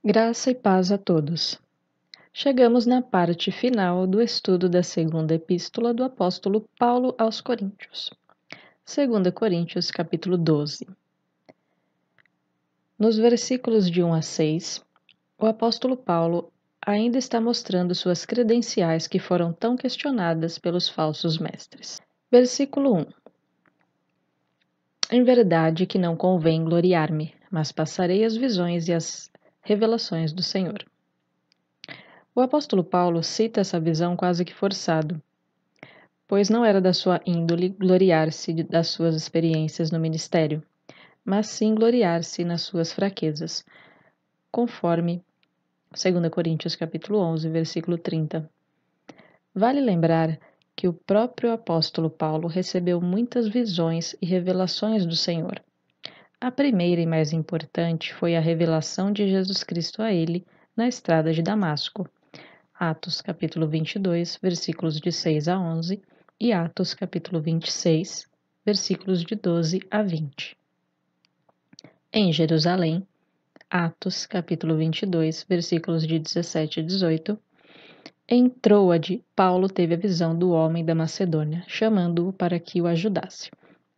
Graça e paz a todos. Chegamos na parte final do estudo da segunda epístola do apóstolo Paulo aos Coríntios. 2 Coríntios, capítulo 12. Nos versículos de 1 a 6, o apóstolo Paulo ainda está mostrando suas credenciais que foram tão questionadas pelos falsos mestres. Versículo 1. Em verdade que não convém gloriar-me, mas passarei as visões e as revelações do Senhor. O apóstolo Paulo cita essa visão quase que forçado, pois não era da sua índole gloriar-se das suas experiências no ministério, mas sim gloriar-se nas suas fraquezas, conforme 2 Coríntios capítulo 11, versículo 30. Vale lembrar que o próprio apóstolo Paulo recebeu muitas visões e revelações do Senhor. A primeira e mais importante foi a revelação de Jesus Cristo a ele na estrada de Damasco. Atos capítulo 22, versículos de 6 a 11 e Atos capítulo 26, versículos de 12 a 20. Em Jerusalém, Atos capítulo 22, versículos de 17 a 18. Em Troade, Paulo teve a visão do homem da Macedônia, chamando-o para que o ajudasse.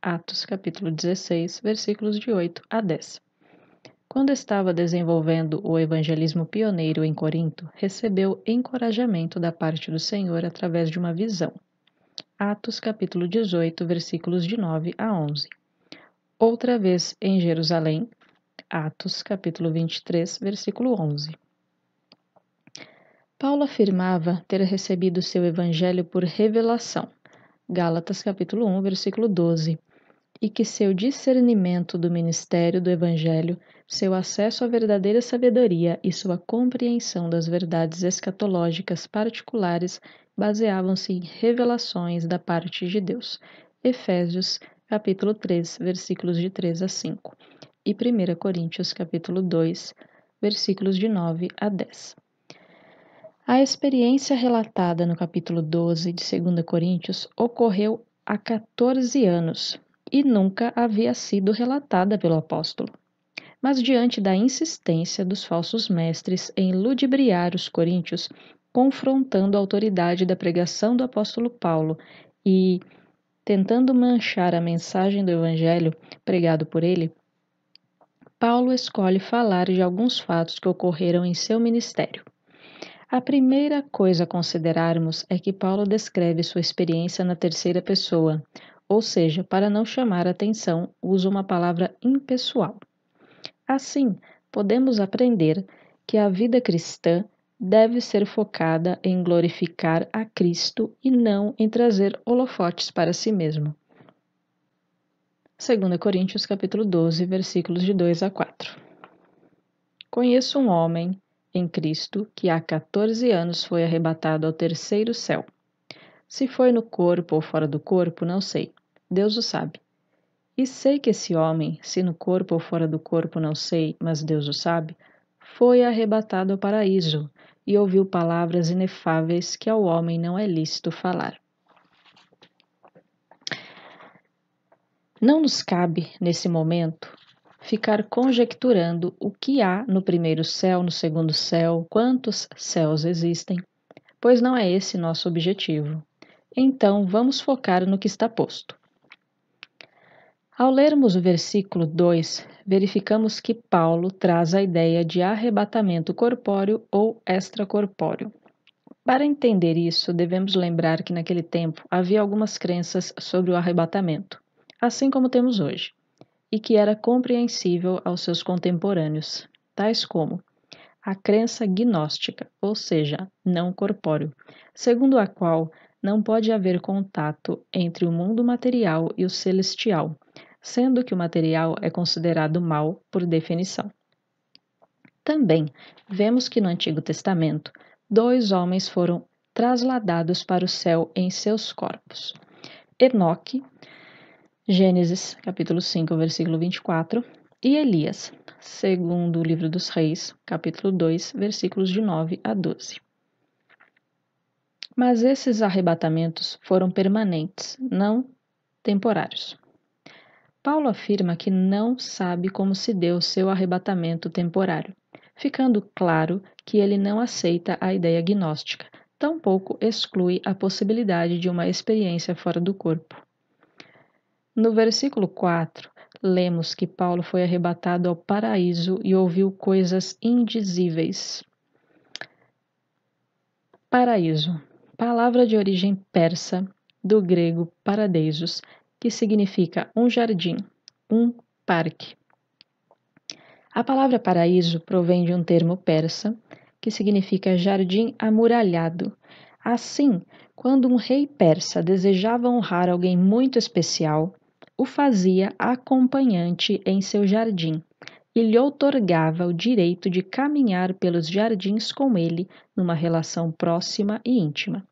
Atos capítulo 16, versículos de 8 a 10. Quando estava desenvolvendo o evangelismo pioneiro em Corinto, recebeu encorajamento da parte do Senhor através de uma visão. Atos capítulo 18, versículos de 9 a 11. Outra vez em Jerusalém, Atos capítulo 23, versículo 11. Paulo afirmava ter recebido seu evangelho por revelação. Gálatas capítulo 1, versículo 12. E que seu discernimento do ministério do Evangelho, seu acesso à verdadeira sabedoria e sua compreensão das verdades escatológicas particulares baseavam-se em revelações da parte de Deus. Efésios, capítulo 3, versículos de 3 a 5. E 1 Coríntios, capítulo 2, versículos de 9 a 10. A experiência relatada no capítulo 12 de 2 Coríntios ocorreu há 14 anos, e nunca havia sido relatada pelo apóstolo. Mas diante da insistência dos falsos mestres em ludibriar os coríntios, confrontando a autoridade da pregação do apóstolo Paulo e tentando manchar a mensagem do evangelho pregado por ele, Paulo escolhe falar de alguns fatos que ocorreram em seu ministério. A primeira coisa a considerarmos é que Paulo descreve sua experiência na terceira pessoa, ou seja, para não chamar atenção, usa uma palavra impessoal. Assim, podemos aprender que a vida cristã deve ser focada em glorificar a Cristo e não em trazer holofotes para si mesmo. 2 Coríntios capítulo 12, versículos de 2 a 4. Conheço um homem em Cristo que há 14 anos foi arrebatado ao terceiro céu. Se foi no corpo ou fora do corpo, não sei. Deus o sabe. E sei que esse homem, se no corpo ou fora do corpo, não sei, mas Deus o sabe, foi arrebatado ao paraíso e ouviu palavras inefáveis que ao homem não é lícito falar. Não nos cabe, nesse momento, ficar conjecturando o que há no primeiro céu, no segundo céu, quantos céus existem, pois não é esse nosso objetivo. Então, vamos focar no que está posto. Ao lermos o versículo 2, verificamos que Paulo traz a ideia de arrebatamento corpóreo ou extracorpóreo. Para entender isso, devemos lembrar que naquele tempo havia algumas crenças sobre o arrebatamento, assim como temos hoje, e que era compreensível aos seus contemporâneos, tais como a crença gnóstica, ou seja, não corpóreo, segundo a qual não pode haver contato entre o mundo material e o celestial, sendo que o material é considerado mal por definição. Também vemos que no Antigo Testamento, 2 homens foram trasladados para o céu em seus corpos. Enoque, Gênesis capítulo 5, versículo 24, e Elias, segundo o livro dos Reis, capítulo 2, versículos de 9 a 12. Mas esses arrebatamentos foram permanentes, não temporários. Paulo afirma que não sabe como se deu seu arrebatamento temporário. ficando claro que ele não aceita a ideia gnóstica, tampouco exclui a possibilidade de uma experiência fora do corpo. No versículo 4, lemos que Paulo foi arrebatado ao paraíso e ouviu coisas indizíveis. Paraíso, palavra de origem persa, do grego paradeisos, que significa um jardim, um parque. A palavra paraíso provém de um termo persa, que significa jardim amuralhado. Assim, quando um rei persa desejava honrar alguém muito especial, o fazia acompanhante em seu jardim e lhe outorgava o direito de caminhar pelos jardins com ele numa relação próxima e íntima.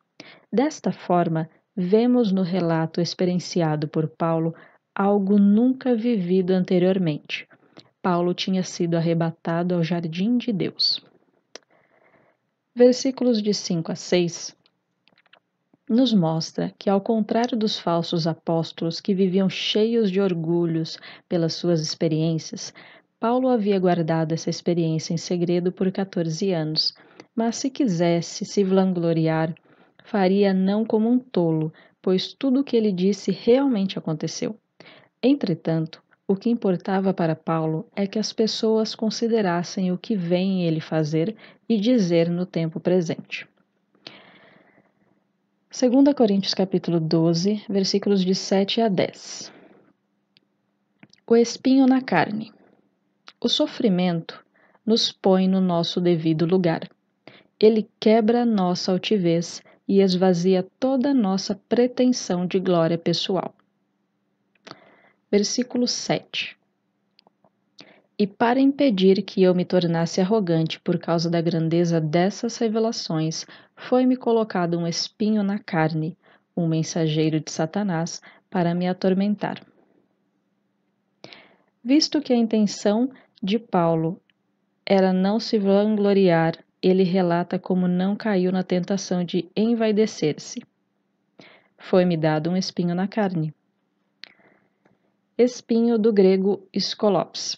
Desta forma, vemos no relato experienciado por Paulo algo nunca vivido anteriormente. Paulo tinha sido arrebatado ao jardim de Deus. Versículos de 5 a 6 nos mostra que, ao contrário dos falsos apóstolos que viviam cheios de orgulhos pelas suas experiências, Paulo havia guardado essa experiência em segredo por 14 anos, mas se quisesse se vangloriar, faria não como um tolo, pois tudo o que ele disse realmente aconteceu. Entretanto, o que importava para Paulo é que as pessoas considerassem o que veem ele fazer e dizer no tempo presente. 2 Coríntios capítulo 12, versículos de 7 a 10. O espinho na carne. O sofrimento nos põe no nosso devido lugar. Ele quebra nossa altivez e esvazia toda nossa pretensão de glória pessoal. Versículo 7. E para impedir que eu me tornasse arrogante por causa da grandeza dessas revelações, foi-me colocado um espinho na carne, um mensageiro de Satanás, para me atormentar. Visto que a intenção de Paulo era não se vangloriar, ele relata como não caiu na tentação de envaidecer-se. Foi-me dado um espinho na carne. Espinho do grego skolops.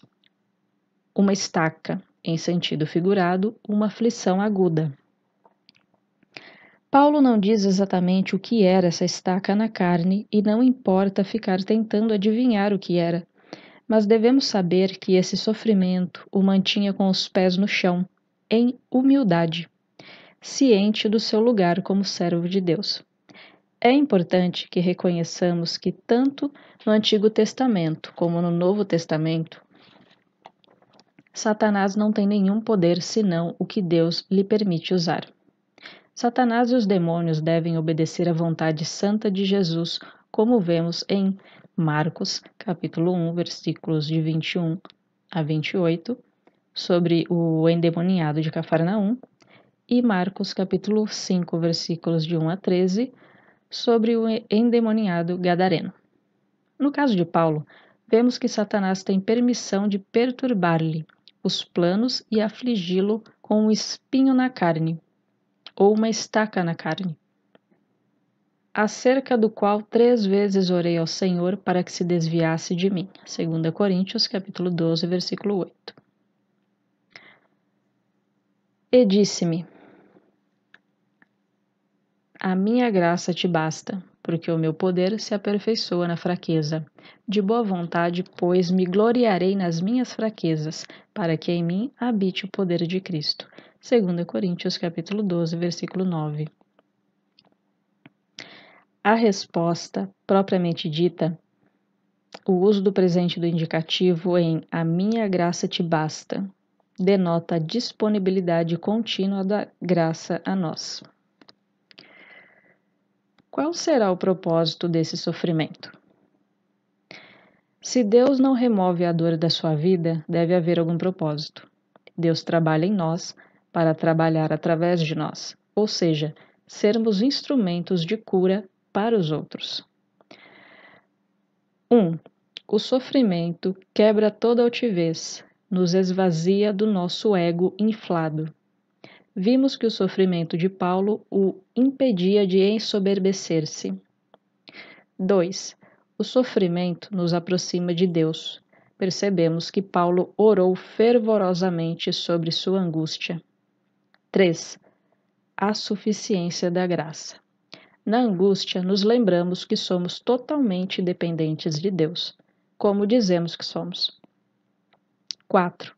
Uma estaca, em sentido figurado, uma aflição aguda. Paulo não diz exatamente o que era essa estaca na carne e não importa ficar tentando adivinhar o que era, mas devemos saber que esse sofrimento o mantinha com os pés no chão, em humildade, ciente do seu lugar como servo de Deus. É importante que reconheçamos que tanto no Antigo Testamento como no Novo Testamento, Satanás não tem nenhum poder senão o que Deus lhe permite usar. Satanás e os demônios devem obedecer à vontade santa de Jesus, como vemos em Marcos, capítulo 1, versículos de 21 a 28, sobre o endemoniado de Cafarnaum, e Marcos, capítulo 5, versículos de 1 a 13, sobre o endemoniado gadareno. No caso de Paulo, vemos que Satanás tem permissão de perturbar-lhe os planos e afligi-lo com um espinho na carne, ou uma estaca na carne, acerca do qual 3 vezes orei ao Senhor para que se desviasse de mim. 2 Coríntios, capítulo 12, versículo 8. E disse-me: A minha graça te basta, porque o meu poder se aperfeiçoa na fraqueza. De boa vontade, pois, me gloriarei nas minhas fraquezas, para que em mim habite o poder de Cristo. 2 Coríntios, capítulo 12, versículo 9. A resposta, propriamente dita, o uso do presente do indicativo em a minha graça te basta, denota a disponibilidade contínua da graça a nós. Qual será o propósito desse sofrimento? Se Deus não remove a dor da sua vida, deve haver algum propósito. Deus trabalha em nós para trabalhar através de nós, ou seja, sermos instrumentos de cura para os outros. 1. O sofrimento quebra toda altivez, nos esvazia do nosso ego inflado. Vimos que o sofrimento de Paulo o impedia de ensoberbecer-se. 2. O sofrimento nos aproxima de Deus, percebemos que Paulo orou fervorosamente sobre sua angústia. 3. A suficiência da graça. Na angústia, nos lembramos que somos totalmente dependentes de Deus, como dizemos que somos. 4.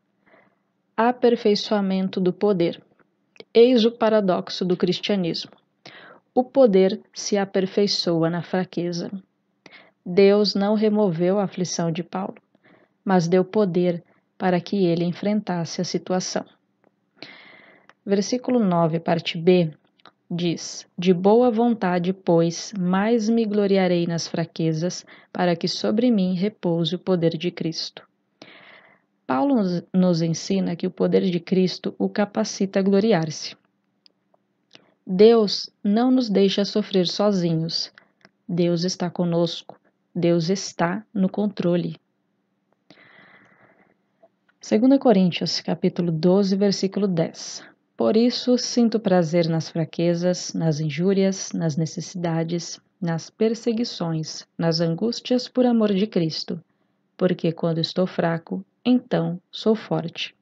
Aperfeiçoamento do poder. Eis o paradoxo do cristianismo. O poder se aperfeiçoa na fraqueza. Deus não removeu a aflição de Paulo, mas deu poder para que ele enfrentasse a situação. Versículo 9, parte B, diz: De boa vontade, pois, mais me gloriarei nas fraquezas, para que sobre mim repouse o poder de Cristo. Paulo nos ensina que o poder de Cristo o capacita a gloriar-se. Deus não nos deixa sofrer sozinhos. Deus está conosco. Deus está no controle. 2 Coríntios, capítulo 12, versículo 10. Por isso sinto prazer nas fraquezas, nas injúrias, nas necessidades, nas perseguições, nas angústias por amor de Cristo, porque quando estou fraco, então sou forte.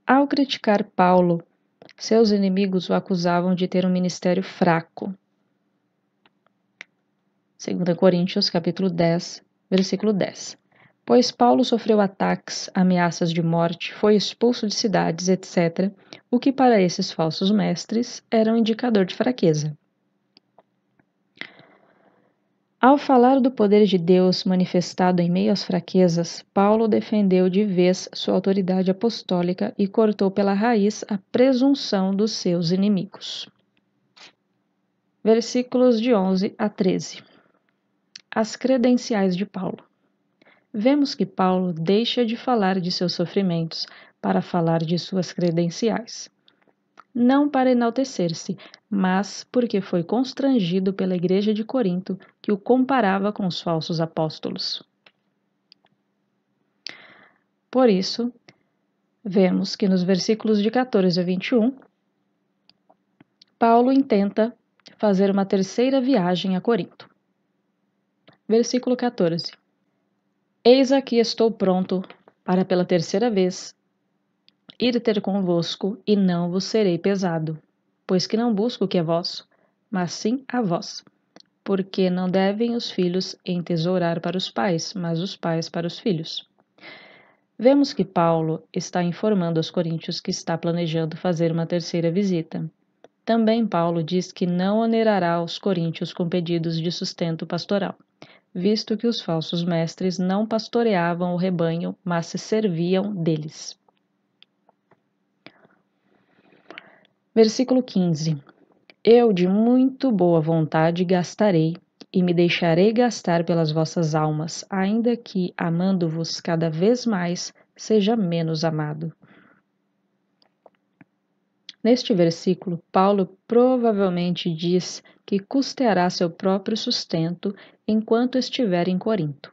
Ao criticar Paulo, seus inimigos o acusavam de ter um ministério fraco. 2 Coríntios, capítulo 10, versículo 10. Pois Paulo sofreu ataques, ameaças de morte, foi expulso de cidades, etc., o que para esses falsos mestres era um indicador de fraqueza. Ao falar do poder de Deus manifestado em meio às fraquezas, Paulo defendeu de vez sua autoridade apostólica e cortou pela raiz a presunção dos seus inimigos. Versículos de 11 a 13. As credenciais de Paulo. Vemos que Paulo deixa de falar de seus sofrimentos para falar de suas credenciais. Não para enaltecer-se, mas porque foi constrangido pela igreja de Corinto, que o comparava com os falsos apóstolos. Por isso, vemos que nos versículos de 14 a 21, Paulo intenta fazer uma terceira viagem a Corinto. Versículo 14. Eis aqui estou pronto para pela terceira vez ir ter convosco, e não vos serei pesado, pois que não busco o que é vosso, mas sim a vós. Porque não devem os filhos entesourar para os pais, mas os pais para os filhos. Vemos que Paulo está informando aos coríntios que está planejando fazer uma terceira visita. Também Paulo diz que não onerará os coríntios com pedidos de sustento pastoral, visto que os falsos mestres não pastoreavam o rebanho, mas se serviam deles. Versículo 15. Eu de muito boa vontade gastarei, e me deixarei gastar pelas vossas almas, ainda que, amando-vos cada vez mais, seja menos amado. Neste versículo, Paulo provavelmente diz que custeará seu próprio sustento enquanto estiver em Corinto.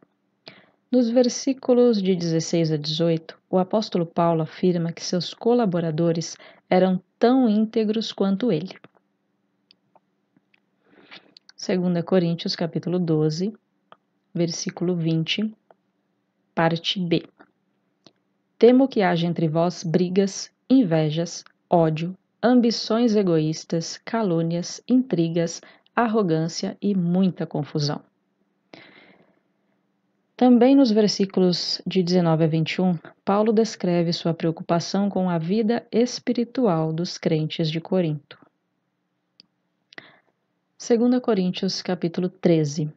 Nos versículos de 16 a 18, o apóstolo Paulo afirma que seus colaboradores eram tão íntegros quanto ele. 2 Coríntios, capítulo 12, versículo 20, parte B. Temo que haja entre vós brigas, invejas, ódio, ambições egoístas, calúnias, intrigas, arrogância e muita confusão. Também nos versículos de 19 a 21, Paulo descreve sua preocupação com a vida espiritual dos crentes de Corinto. 2 Coríntios, capítulo 13.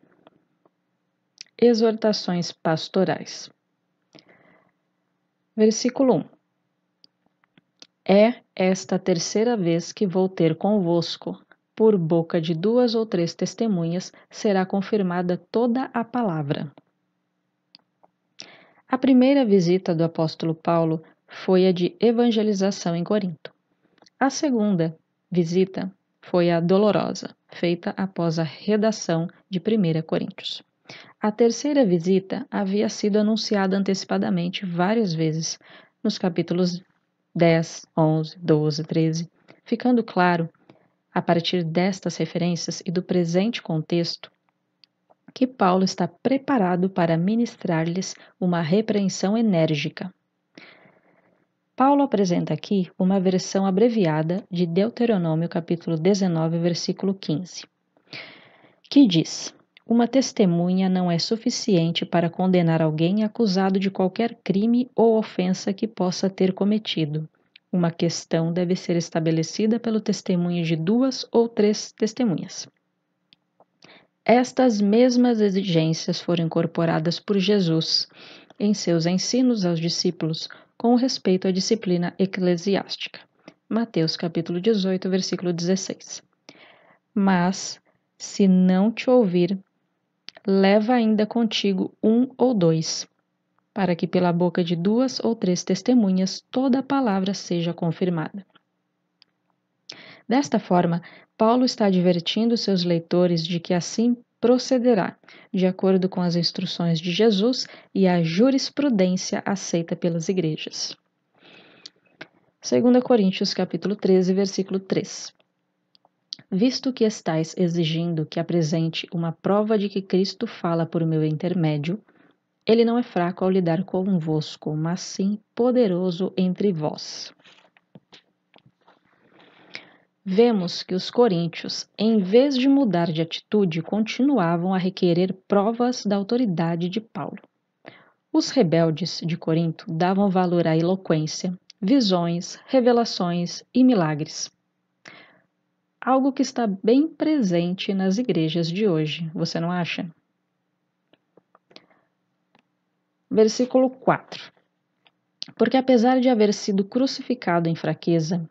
Exortações pastorais. Versículo 1. É esta a terceira vez que vou ter convosco. Por boca de 2 ou 3 testemunhas será confirmada toda a palavra. A primeira visita do apóstolo Paulo foi a de evangelização em Corinto. A segunda visita foi a dolorosa, feita após a redação de 1 Coríntios. A terceira visita havia sido anunciada antecipadamente várias vezes, nos capítulos 10, 11, 12, 13, ficando claro, a partir destas referências e do presente contexto, que Paulo está preparado para ministrar-lhes uma repreensão enérgica. Paulo apresenta aqui uma versão abreviada de Deuteronômio capítulo 19, versículo 15, que diz: uma testemunha não é suficiente para condenar alguém acusado de qualquer crime ou ofensa que possa ter cometido. Uma questão deve ser estabelecida pelo testemunho de 2 ou 3 testemunhas. Estas mesmas exigências foram incorporadas por Jesus em seus ensinos aos discípulos com respeito à disciplina eclesiástica. Mateus capítulo 18, versículo 16. Mas, se não te ouvir, leva ainda contigo 1 ou 2, para que pela boca de 2 ou 3 testemunhas toda a palavra seja confirmada. Desta forma, Paulo está advertindo seus leitores de que assim procederá, de acordo com as instruções de Jesus e a jurisprudência aceita pelas igrejas. 2 Coríntios capítulo 13, versículo 3. Visto que estais exigindo que apresente uma prova de que Cristo fala por meu intermédio, ele não é fraco ao lidar convosco, mas sim poderoso entre vós. Vemos que os coríntios, em vez de mudar de atitude, continuavam a requerer provas da autoridade de Paulo. Os rebeldes de Corinto davam valor à eloquência, visões, revelações e milagres. Algo que está bem presente nas igrejas de hoje, você não acha? Versículo 4. Porque apesar de haver sido crucificado em fraqueza,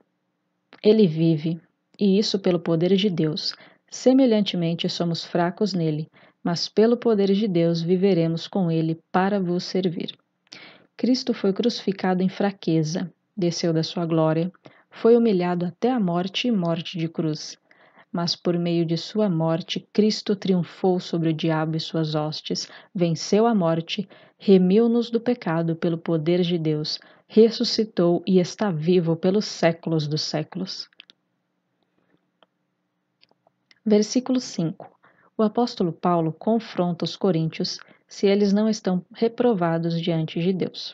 ele vive, e isso pelo poder de Deus. Semelhantemente, somos fracos nele, mas pelo poder de Deus viveremos com ele para vos servir. Cristo foi crucificado em fraqueza, desceu da sua glória, foi humilhado até a morte e morte de cruz. Mas por meio de sua morte, Cristo triunfou sobre o diabo e suas hostes, venceu a morte, remiu-nos do pecado pelo poder de Deus, ressuscitou e está vivo pelos séculos dos séculos. Versículo 5. O apóstolo Paulo confronta os coríntios se eles não estão reprovados diante de Deus.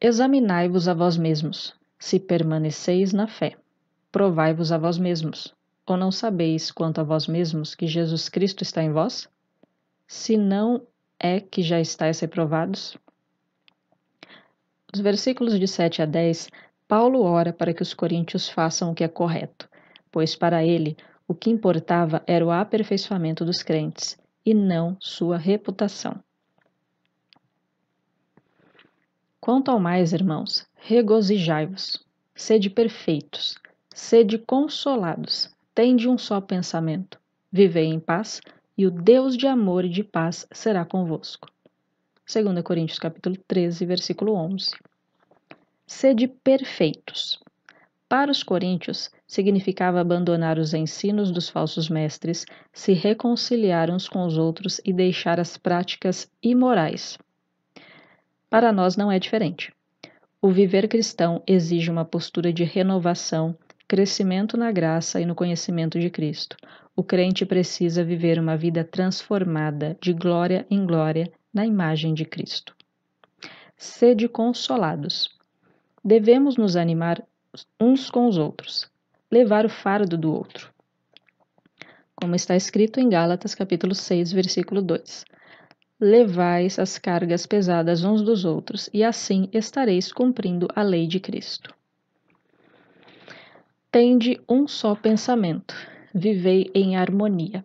Examinai-vos a vós mesmos, se permaneceis na fé. Provai-vos a vós mesmos. Ou não sabeis quanto a vós mesmos que Jesus Cristo está em vós? Se não é que já estáis reprovados? Os versículos de 7 a 10, Paulo ora para que os coríntios façam o que é correto, pois para ele o que importava era o aperfeiçoamento dos crentes e não sua reputação. Quanto ao mais, irmãos, regozijai-vos, sede perfeitos, sede consolados, tende um só pensamento, vivei em paz, e o Deus de amor e de paz será convosco. 2 Coríntios capítulo 13, versículo 11. Sede perfeitos. Para os coríntios, significava abandonar os ensinos dos falsos mestres, se reconciliar uns com os outros e deixar as práticas imorais. Para nós não é diferente. O viver cristão exige uma postura de renovação, crescimento na graça e no conhecimento de Cristo. O crente precisa viver uma vida transformada, de glória em glória, na imagem de Cristo. Sede consolados. Devemos nos animar uns com os outros, levar o fardo do outro. Como está escrito em Gálatas capítulo 6, versículo 2. Levais as cargas pesadas uns dos outros, e assim estareis cumprindo a lei de Cristo. Tende um só pensamento, vivei em harmonia.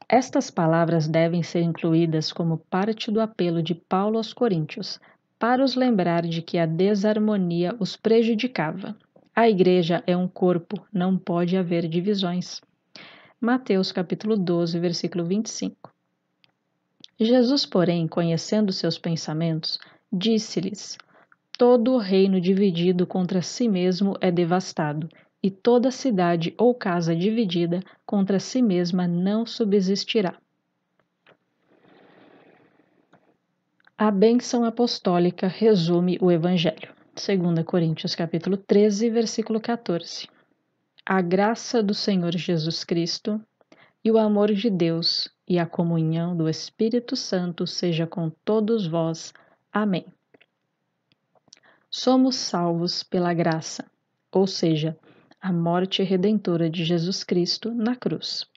Estas palavras devem ser incluídas como parte do apelo de Paulo aos coríntios, para os lembrar de que a desarmonia os prejudicava. A igreja é um corpo, não pode haver divisões. Mateus capítulo 12, versículo 25. Jesus, porém, conhecendo seus pensamentos, disse-lhes: todo reino dividido contra si mesmo é devastado, e toda cidade ou casa dividida contra si mesma não subsistirá. A bênção apostólica resume o Evangelho. 2 Coríntios capítulo 13, versículo 14. A graça do Senhor Jesus Cristo e o amor de Deus e a comunhão do Espírito Santo seja com todos vós. Amém. Somos salvos pela graça, ou seja, a morte redentora de Jesus Cristo na cruz.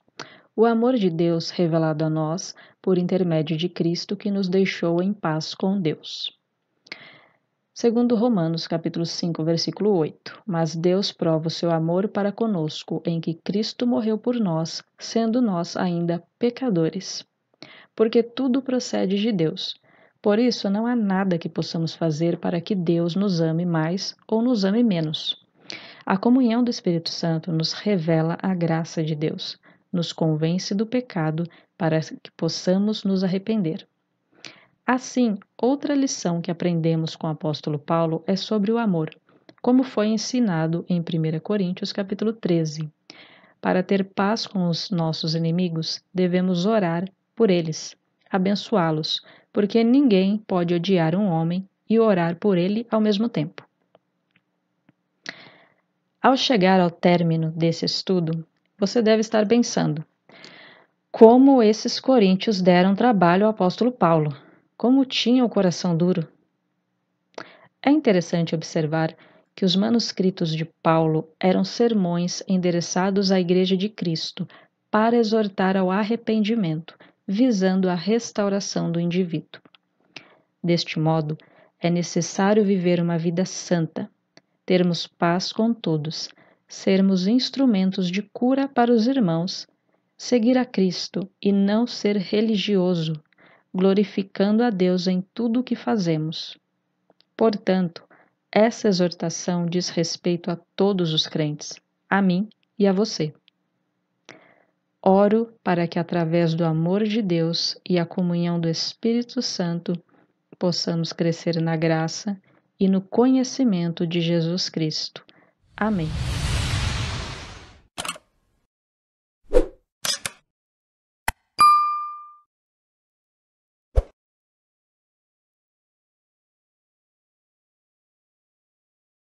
O amor de Deus revelado a nós por intermédio de Cristo que nos deixou em paz com Deus. Segundo Romanos, capítulo 5, versículo 8. Mas Deus prova o seu amor para conosco em que Cristo morreu por nós, sendo nós ainda pecadores. Porque tudo procede de Deus. Por isso, não há nada que possamos fazer para que Deus nos ame mais ou nos ame menos. A comunhão do Espírito Santo nos revela a graça de Deus, nos convence do pecado para que possamos nos arrepender. Assim, outra lição que aprendemos com o apóstolo Paulo é sobre o amor, como foi ensinado em 1 Coríntios capítulo 13. Para ter paz com os nossos inimigos, devemos orar por eles, abençoá-los, porque ninguém pode odiar um homem e orar por ele ao mesmo tempo. Ao chegar ao término desse estudo, você deve estar pensando: como esses coríntios deram trabalho ao apóstolo Paulo? Como tinha o coração duro? É interessante observar que os manuscritos de Paulo eram sermões endereçados à Igreja de Cristo para exortar ao arrependimento, visando a restauração do indivíduo. Deste modo, é necessário viver uma vida santa, termos paz com todos, sermos instrumentos de cura para os irmãos, seguir a Cristo e não ser religioso, glorificando a Deus em tudo o que fazemos. Portanto, essa exortação diz respeito a todos os crentes, a mim e a você. Oro para que, através do amor de Deus e a comunhão do Espírito Santo, possamos crescer na graça e no conhecimento de Jesus Cristo. Amém.